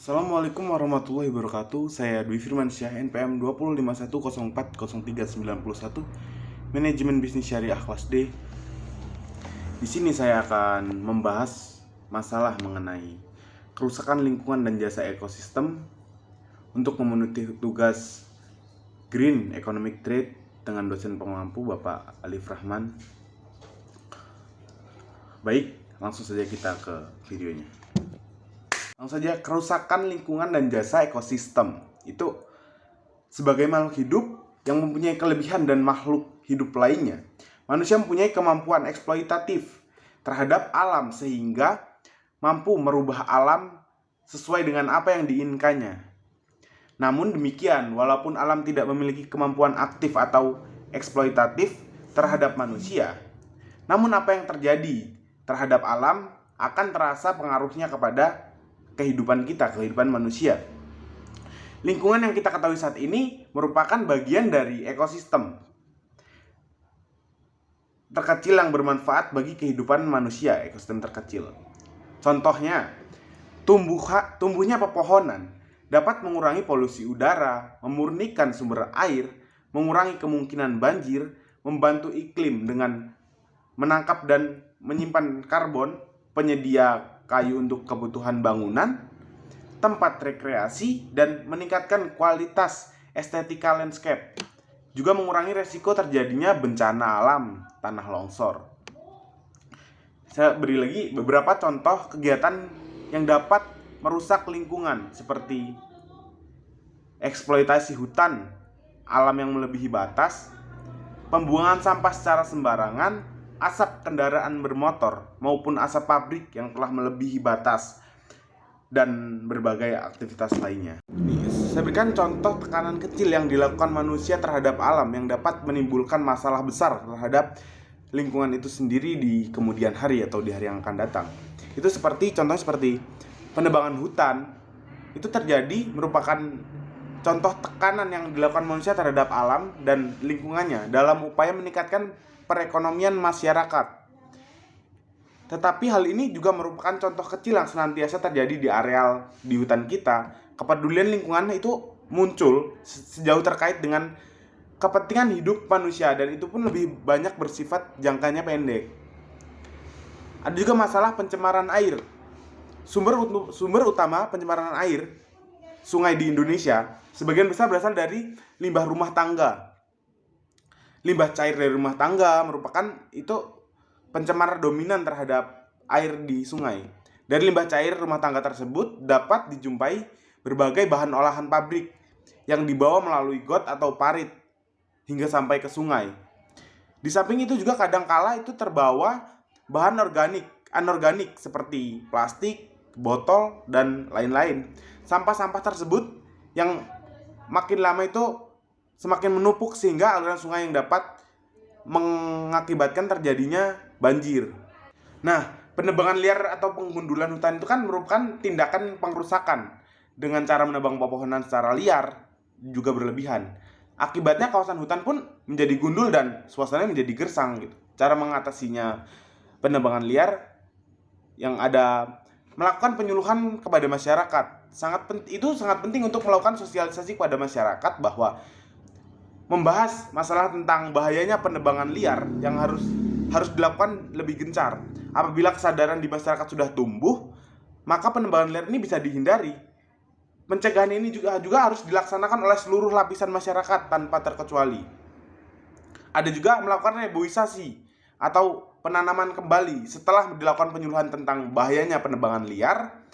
Assalamualaikum warahmatullahi wabarakatuh. Saya Dwi Firmansyah, NPM 251040391, Manajemen Bisnis Syariah kelas D. Di sini saya akan membahas masalah mengenai kerusakan lingkungan dan jasa ekosistem untuk memenuhi tugas Green Economic Trade dengan dosen pengampu Bapak Alif Rahman. Baik, langsung saja kita ke videonya. Langsung saja, kerusakan lingkungan dan jasa ekosistem itu sebagai makhluk hidup yang mempunyai kelebihan dan makhluk hidup lainnya, manusia mempunyai kemampuan eksploitatif terhadap alam sehingga mampu merubah alam sesuai dengan apa yang diinginkannya. Namun demikian, walaupun alam tidak memiliki kemampuan aktif atau eksploitatif terhadap manusia, namun apa yang terjadi terhadap alam akan terasa pengaruhnya kepada kehidupan kita, kehidupan manusia. Lingkungan yang kita ketahui saat ini merupakan bagian dari ekosistem terkecil yang bermanfaat bagi kehidupan manusia, ekosistem terkecil. Contohnya, tumbuhnya pepohonan dapat mengurangi polusi udara, memurnikan sumber air, mengurangi kemungkinan banjir, membantu iklim dengan menangkap dan menyimpan karbon, penyedia kayu untuk kebutuhan bangunan, tempat rekreasi, dan meningkatkan kualitas estetika landscape. Juga mengurangi resiko terjadinya bencana alam, tanah longsor. Saya beri lagi beberapa contoh kegiatan yang dapat merusak lingkungan, seperti eksploitasi hutan, alam yang melebihi batas, pembuangan sampah secara sembarangan, asap kendaraan bermotor maupun asap pabrik yang telah melebihi batas, dan berbagai aktivitas lainnya. Saya berikan contoh tekanan kecil yang dilakukan manusia terhadap alam yang dapat menimbulkan masalah besar terhadap lingkungan itu sendiri di kemudian hari atau di hari yang akan datang. Itu contohnya seperti penebangan hutan. Itu terjadi merupakan contoh tekanan yang dilakukan manusia terhadap alam dan lingkungannya dalam upaya meningkatkan perekonomian masyarakat. Tetapi hal ini juga merupakan contoh kecil yang senantiasa terjadi di areal di hutan kita. Kepedulian lingkungan itu muncul sejauh terkait dengan kepentingan hidup manusia, dan itu pun lebih banyak bersifat jangkanya pendek. Ada juga masalah pencemaran air. Sumber utama pencemaran air sungai di Indonesia sebagian besar berasal dari limbah rumah tangga. Limbah cair dari rumah tangga merupakan itu pencemar dominan terhadap air di sungai. Dari limbah cair rumah tangga tersebut dapat dijumpai berbagai bahan olahan pabrik yang dibawa melalui got atau parit hingga sampai ke sungai. Di samping itu juga kadangkala itu terbawa bahan anorganik seperti plastik, botol, dan lain-lain. Sampah-sampah tersebut yang makin lama itu semakin menumpuk sehingga aliran sungai yang dapat mengakibatkan terjadinya banjir. Nah, penebangan liar atau penggundulan hutan itu kan merupakan tindakan pengrusakan dengan cara menebang pepohonan secara liar juga berlebihan. Akibatnya kawasan hutan pun menjadi gundul dan suasananya menjadi gersang gitu. Cara mengatasinya penebangan liar yang ada melakukan penyuluhan kepada masyarakat. Itu sangat penting untuk melakukan sosialisasi kepada masyarakat bahwa membahas masalah tentang bahayanya penebangan liar yang harus dilakukan lebih gencar. Apabila kesadaran di masyarakat sudah tumbuh, maka penebangan liar ini bisa dihindari. Pencegahan ini juga harus dilaksanakan oleh seluruh lapisan masyarakat tanpa terkecuali. Ada juga melakukan reboisasi atau penanaman kembali. Setelah dilakukan penyuluhan tentang bahayanya penebangan liar,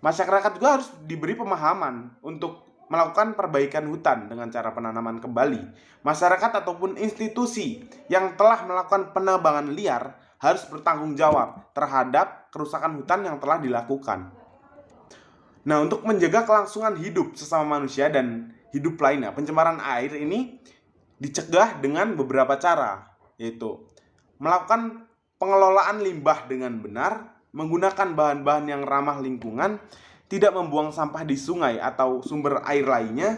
masyarakat juga harus diberi pemahaman untuk melakukan perbaikan hutan dengan cara penanaman kembali. Masyarakat ataupun institusi yang telah melakukan penebangan liar harus bertanggung jawab terhadap kerusakan hutan yang telah dilakukan. Nah, untuk menjaga kelangsungan hidup sesama manusia dan hidup lainnya, pencemaran air ini dicegah dengan beberapa cara, yaitu melakukan pengelolaan limbah dengan benar, menggunakan bahan-bahan yang ramah lingkungan, tidak membuang sampah di sungai atau sumber air lainnya.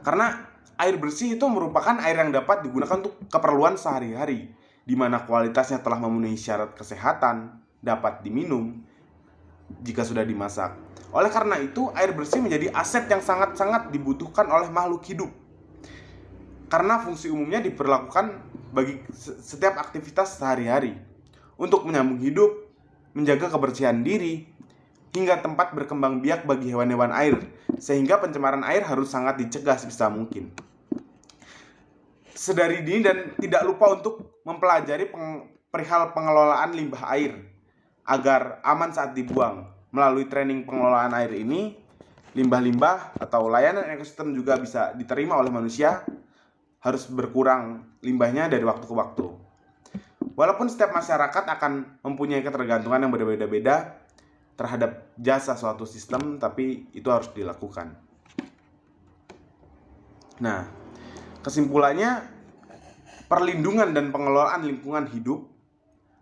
Karena air bersih itu merupakan air yang dapat digunakan untuk keperluan sehari-hari, di mana kualitasnya telah memenuhi syarat kesehatan, dapat diminum jika sudah dimasak. Oleh karena itu, air bersih menjadi aset yang sangat-sangat dibutuhkan oleh makhluk hidup. Karena fungsi umumnya diperlakukan bagi setiap aktivitas sehari-hari. Untuk menyambung hidup, menjaga kebersihan diri, hingga tempat berkembang biak bagi hewan-hewan air. Sehingga pencemaran air harus sangat dicegah sebisa mungkin. Sedari dini dan tidak lupa untuk mempelajari perihal pengelolaan limbah air agar aman saat dibuang. Melalui training pengelolaan air ini, limbah-limbah atau layanan ekosistem juga bisa diterima oleh manusia, harus berkurang limbahnya dari waktu ke waktu. Walaupun setiap masyarakat akan mempunyai ketergantungan yang berbeda-beda terhadap jasa suatu sistem, tapi itu harus dilakukan. Nah, kesimpulannya, perlindungan dan pengelolaan lingkungan hidup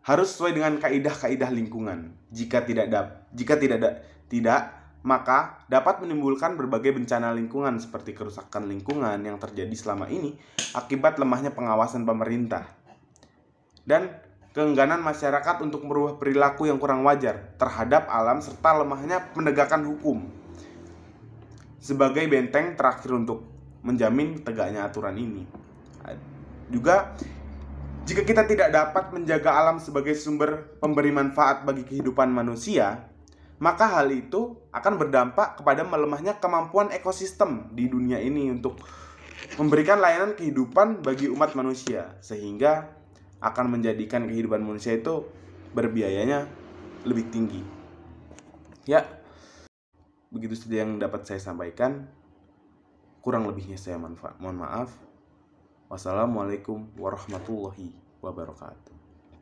harus sesuai dengan kaidah-kaidah lingkungan. Jika tidak, maka dapat menimbulkan berbagai bencana lingkungan seperti kerusakan lingkungan yang terjadi selama ini akibat lemahnya pengawasan pemerintah dan keengganan masyarakat untuk merubah perilaku yang kurang wajar terhadap alam serta lemahnya penegakan hukum sebagai benteng terakhir untuk menjamin tegaknya aturan ini. Juga, jika kita tidak dapat menjaga alam sebagai sumber pemberi manfaat bagi kehidupan manusia, maka hal itu akan berdampak kepada melemahnya kemampuan ekosistem di dunia ini untuk memberikan layanan kehidupan bagi umat manusia, sehingga akan menjadikan kehidupan manusia itu berbiayanya lebih tinggi. Ya, begitu saja yang dapat saya sampaikan. Kurang lebihnya saya mohon maaf. Wassalamualaikum warahmatullahi wabarakatuh.